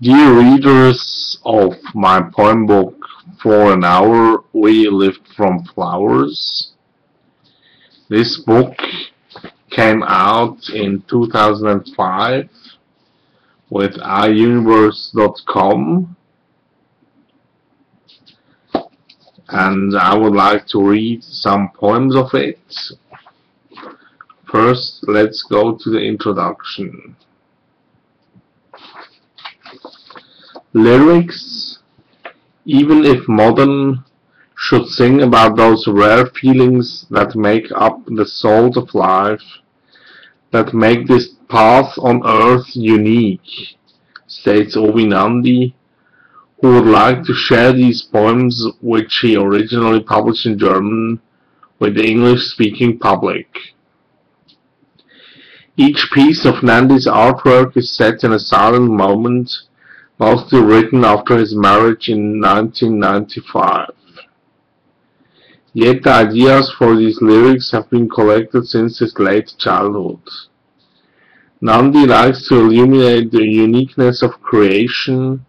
Dear readers of my poem book For an Hour We Lived from Flowers, this book came out in 2005 with iUniverse.com, and I would like to read some poems of it. First, let's go to the introduction. Lyrics, even if modern, should sing about those rare feelings that make up the salt of life, that make this path on earth unique, states Owi Nandi, who would like to share these poems, which he originally published in German, with the English-speaking public. Each piece of Nandi's artwork is set in a silent moment, mostly written after his marriage in 1995. Yet the ideas for these lyrics have been collected since his late childhood. Nandi likes to illuminate the uniqueness of creation,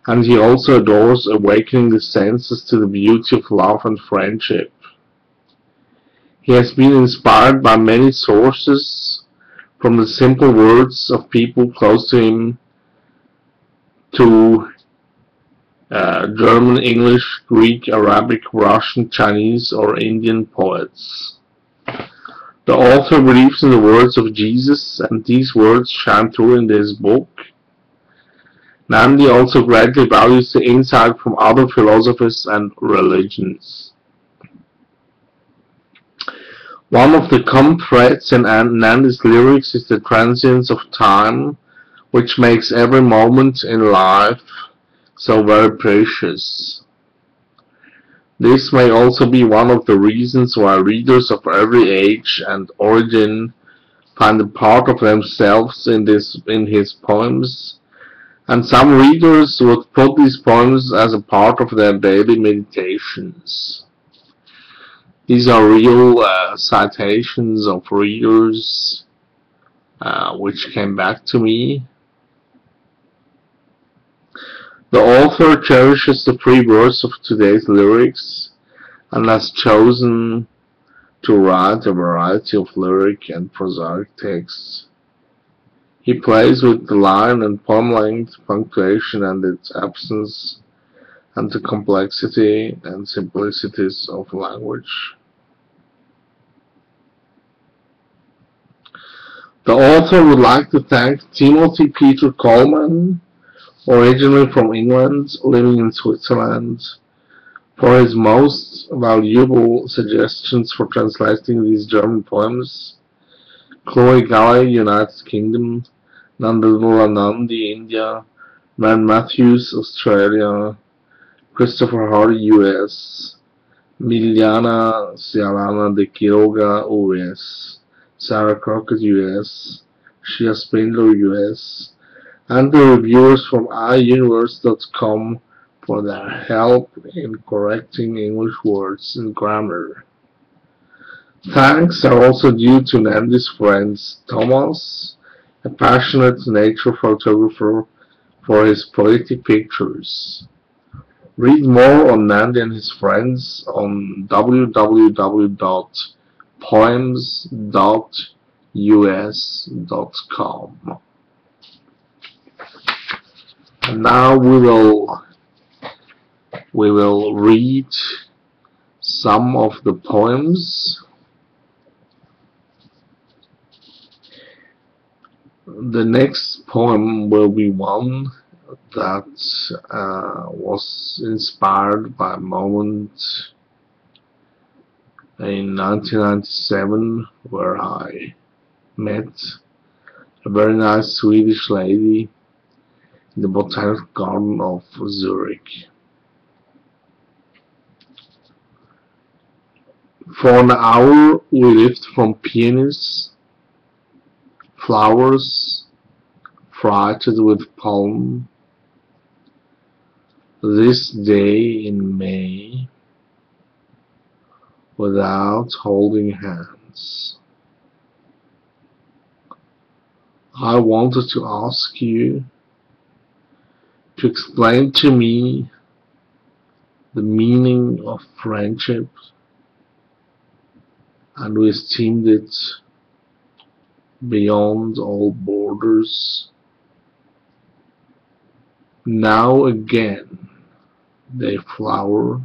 and he also adores awakening the senses to the beauty of love and friendship. He has been inspired by many sources, from the simple words of people close to him to German, English, Greek, Arabic, Russian, Chinese, or Indian poets. The author believes in the words of Jesus, and these words shine through in this book. Nandi also greatly values the insight from other philosophies and religions. One of the common threads in Nandi's lyrics is the transience of time, which makes every moment in life so very precious. This may also be one of the reasons why readers of every age and origin find a part of themselves in his poems, and some readers would put these poems as a part of their daily meditations. These are real citations of readers which came back to me. The author cherishes the free verse of today's lyrics and has chosen to write a variety of lyric and prosaic texts. He plays with the line and poem length, punctuation and its absence, and the complexity and simplicities of language. The author would like to thank Timothy Peter Coleman, originally from England, living in Switzerland, for his most valuable suggestions for translating these German poems. Chloe Galley, United Kingdom, Nandula Nandi, India, Man Matthews, Australia, Christopher Hardy, US, Miliana Cialana de Quiroga, US, Sarah Crockett, US, Shia Spindler, US, and the reviewers from iUniverse.com for their help in correcting English words and grammar. Thanks are also due to Nandi's friends Thomas, a passionate nature photographer, for his poetic pictures. Read more on Nandi and his friends on www.poems.us.com. And now we will read some of the poems. The next poem will be one that was inspired by a moment in 1997 where I met a very nice Swedish lady in the Botanical Garden of Zurich. For an hour we lived from peonies, flowers freighted with pollen. This day in May, without holding hands. I wanted to ask you to explain to me the meaning of friendship, and we esteemed it beyond all borders. Now again they flower,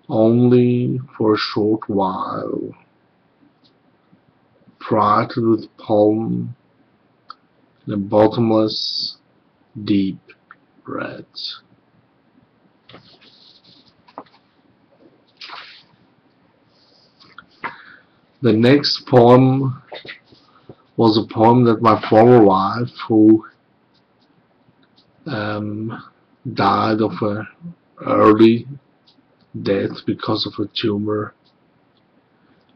only for a short while, freighted with pollen in a bottomless, deep red. The next poem was a poem that my former wife, who died of an early death because of a tumor.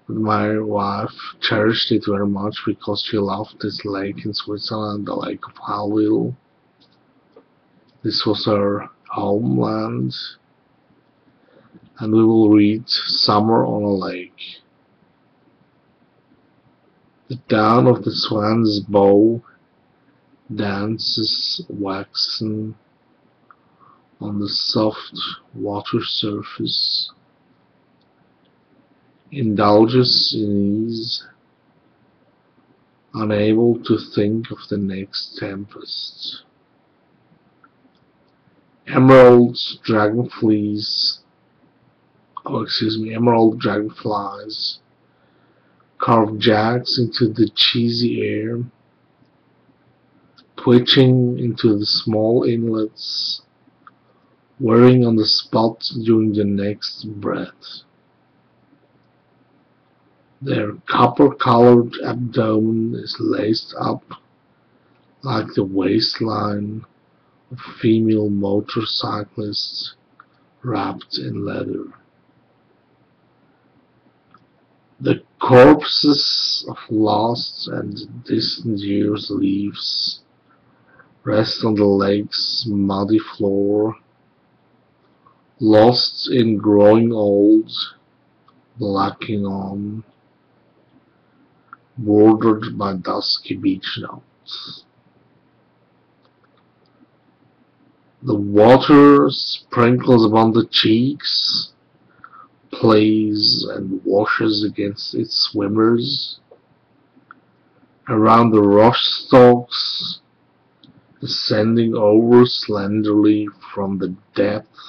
My wife cherished it very much because she loved this lake in Switzerland, the Lake of Hallwil. This was her homeland, and we will read Summer on a Lake. The down of the swan's bow dances waxen on the soft water surface, indulges in ease, unable to think of the next tempest. Emerald dragonflies carve jags into the cheesy air, twitching into the small inlets, whirring on the spot during the next breath. Their copper-colored abdomen is laced up like the waistline of female motorcyclists wrapped in leather. The corpses of lost and distant years' leaves rest on the lake's muddy floor, lost in growing old, blacking on, bordered by dusky beach notes. The water sprinkles upon the cheeks, plays and washes against its swimmers. Around the rush stalks, ascending over slenderly from the depth,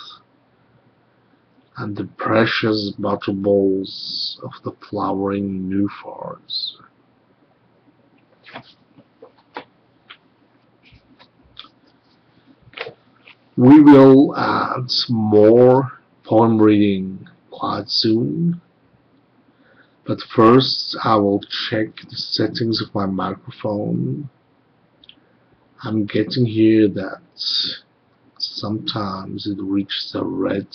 and the precious butterballs of the flowering nephars. We will add more poem reading quite soon, but first I will check the settings of my microphone. I'm getting here that sometimes it reaches a red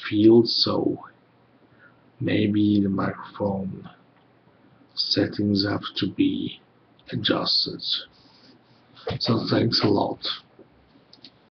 field, so maybe the microphone settings have to be adjusted. So thanks a lot.